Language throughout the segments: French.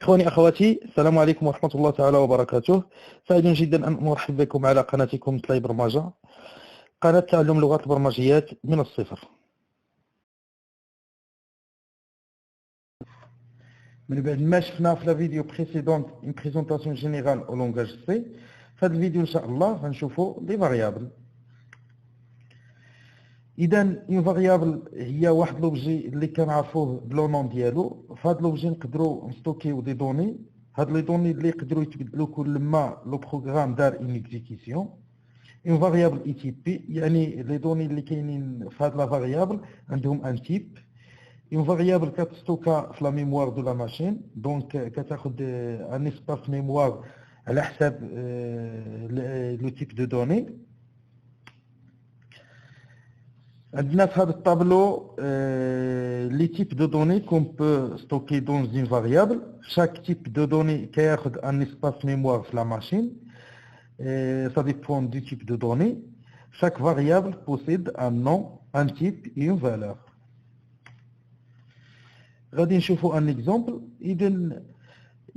إخواني أخواتي، السلام عليكم ورحمة الله تعالى وبركاته. سعيد جدا أن أرحب بكم على قناتكم طلي برمجة، قناة تعلم لغات البرمجيات من الصفر. من بعد ما شفنا في الفيديو بريسيدونت une présentation générale au langage C، في هذا الفيديو إن شاء الله غنشوفوا لي فاريابل. إذا اون فاريابل هي واحد لوبجي اللي كنعرفوه بلو نون ديالو. في هذا لوبجي نقدروا نستوكيو دي دوني، هاد لي دوني اللي يقدروا يتبدلوا كل ما لو بروغرام دار اون اكزيكيسيون. اون فاريابل اي تيب بي يعني لي دوني اللي كاينين في هاد لا فاريابل عندهم ان تيب. اون فاريابل كتستوكا في لا ميموار دو لا ماشين، دونك كتاخد ان اسباس ميموار على حساب لو تيب دو دوني. عندنا في هذا الطابلو لي تيب دو دوني كون بو ستوكي دون اون فاريابل. شاك تيب دو دوني كياخد ان اسباس ميموار في لا ماشين. Ça dépend du type de données. Chaque variable possède un nom, un type et une valeur. غادي نشوفوا un exemple. إذن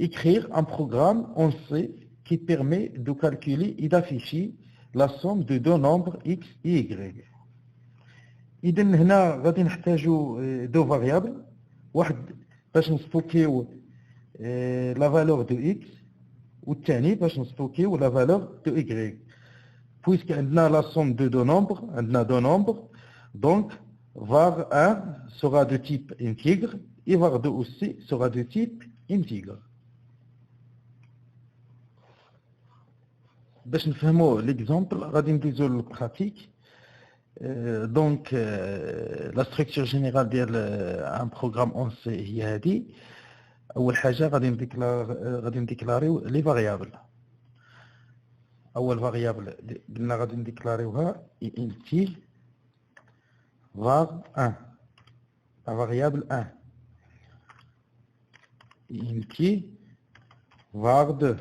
écrire un programme en C qui permet de calculer et d'afficher la somme de deux nombres x et y. إذن هنا غادي نحتاجوا دو فاريابل، واحد باش نستوكيو لا فالور دو x والثاني باش نستوكيو لا فالور دو y. Puisque عندنا la somme de deux nombres, عندنا deux nombres, donc var1 sera de type intègre et var2 aussi sera de type intègre. باش نفهموا l'exemple غادي ندوزو للبراتيك. Donc la structure générale ديال un programme en C هي هذه. أول حاجة غادي نديكلاريو لي فاريابل. أول فاريابل قلنا غادي نديكلاريوها انتي var 1، la variable 1 انتي var 2.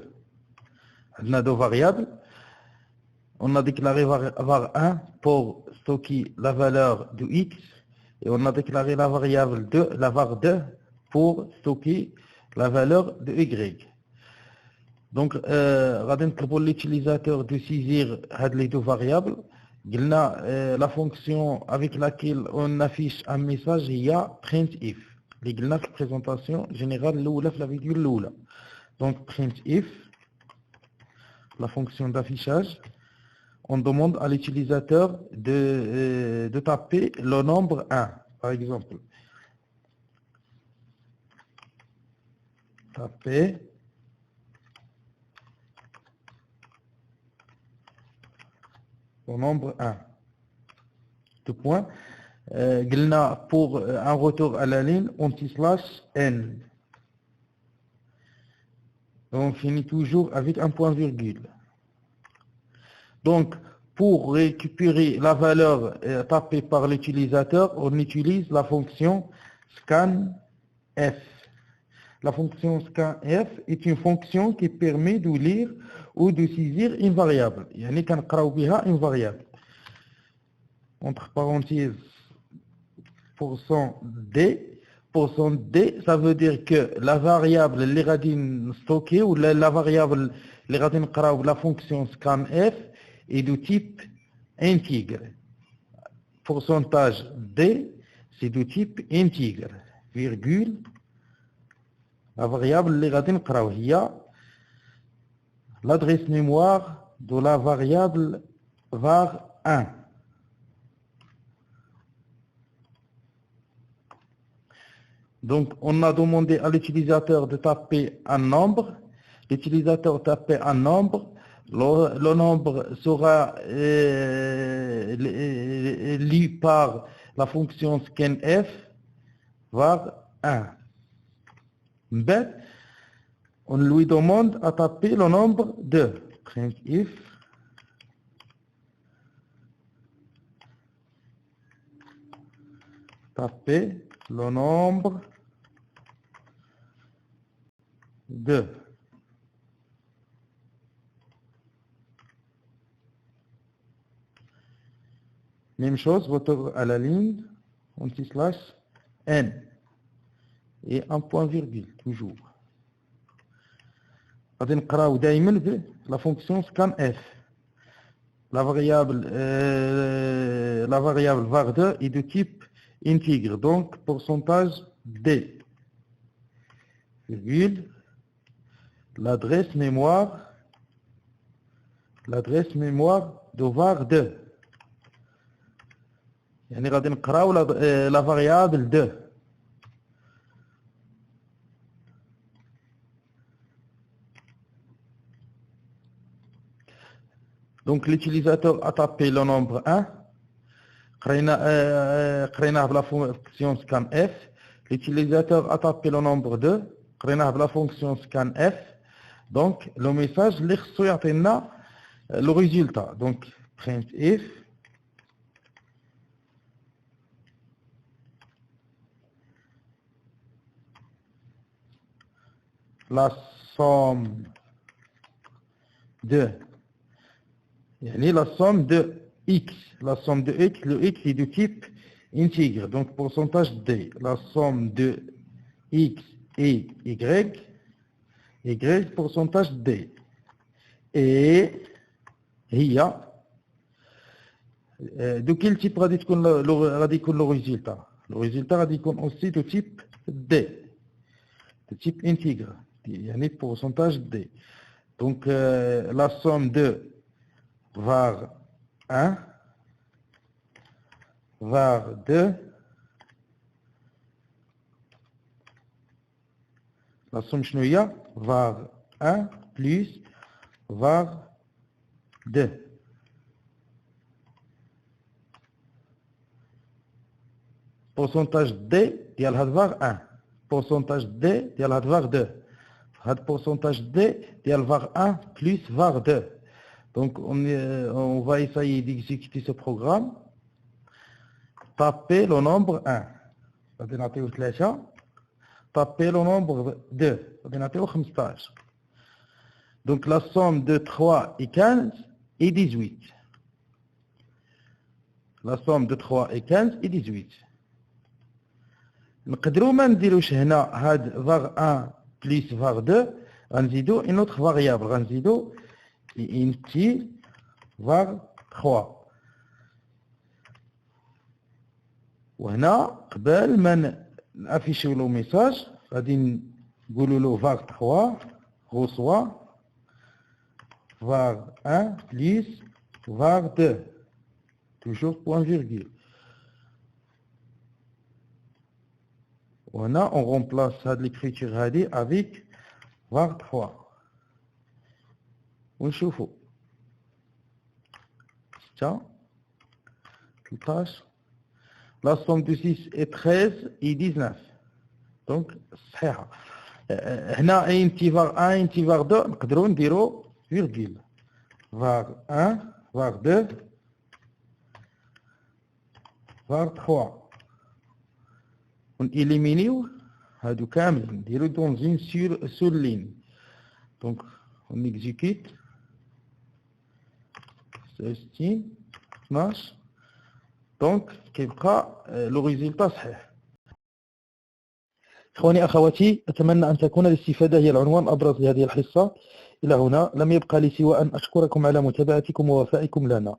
عندنا دو فاريابل. On a déclaré var 1 pour stocker la valeur de x et on a déclaré la variable 2, la var 2 pour stocker la valeur de y. Donc غادي نطلبوا l'utilisateur de saisir هاد les deux variables. قلنا la fonction avec laquelle on affiche un message هي printf اللي قلنا في البريزونطاسيون جينيرال الاولى في لا فيديو الاولى. Donc printf la fonction d'affichage. On demande à l'utilisateur de taper le nombre 1, par exemple. Taper le nombre 1. Deux points. Pour un retour à la ligne, on /n. On finit toujours avec un point virgule. Donc, pour récupérer la valeur tapée par l'utilisateur, on utilise la fonction scanf. La fonction scanf est une fonction qui permet de lire ou de saisir une variable. يعني كنقراو بها une variable. Entre parenthèses, %d, ça veut dire que la variable اللي غادي نستوكي ولا la variable اللي غادي نقراو la fonction scanf est de type intègre. Pourcentage D, c'est de type intègre. Virgule, la variable اللي غادي نقراو هي l'adresse mémoire de la variable var1. Donc on a demandé à l'utilisateur de taper un nombre. L'utilisateur tape un nombre. Le nombre sera lu par la fonction scanf var 1. Ben, on lui demande à taper le nombre 2. Printf taper le nombre 2. Même chose, retour à la ligne, anti/n. Et un point virgule, toujours. غادي نقراو دائما la fonction scanf. La variable var2 est de type intègre, donc pourcentage d, virgule, l'adresse mémoire de var2. يعني غادي نقراو la variable 2. Donc l'utilisateur a tapé le nombre 1. قريناه la fonction scanf. L'utilisateur a tapé le nombre 2. قريناه la fonction scanf. Donc le message اللي خصو يعطينا le résultat. Donc printf la somme de la somme de x. La somme de x, le x est de type intègre, donc pourcentage d. La somme de x et y, pourcentage d. Et هي de quel type غادي يكون le résultat? Le résultat غادي يكون aussi de type d, de type intègre, يعني pourcentage d. Donc la somme de var 1, var 2, la somme شنو هي var 1 plus var 2. Pourcentage D ديال هاد var 1, pourcentage D ديال هاد var 2. هاد pourcentage D ديال var 1 plus var 2. Donc on va essayer d'exécuter ce programme. Taper le nombre 1. غادي نعطيو 3. Taper le nombre 2. غادي نعطيو 15. Donc la somme de 3 et 15 est 18. La somme de 3 et 15 est 18. نقدروا ما نديروش هنا هاد var 1 plus var 2. غنزيدو une autre variable. غنزيدو intil var 3. وهنا قبل ما نافيشيو لو ميساج غادي نقولوا له var 3 reçoit var 1 plus var 2. Toujours point virgule. وهنا on remplace هاد l'écriture هادي avec var 3. ونشوفوا 6 13. La somme de 6 et 13 et 19. Donc صحيحة. هنا inti var 1 inti var 2 نقدروا نديروا virgule. var 1 var 2 var 3. ونإليمينيو هادو كامل نديرو dans une seule ligne. Donc on exécute 16 12. Donc كيبقى لو ريزلتا صحيح. اخواني اخواتي، اتمنى ان تكون الاستفاده هي العنوان الابرز لهذه الحصه. الى هنا لم يبقى لي سوى ان اشكركم على متابعتكم ووفائكم لنا.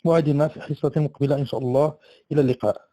موعدنا في حصه مقبله ان شاء الله. الى اللقاء.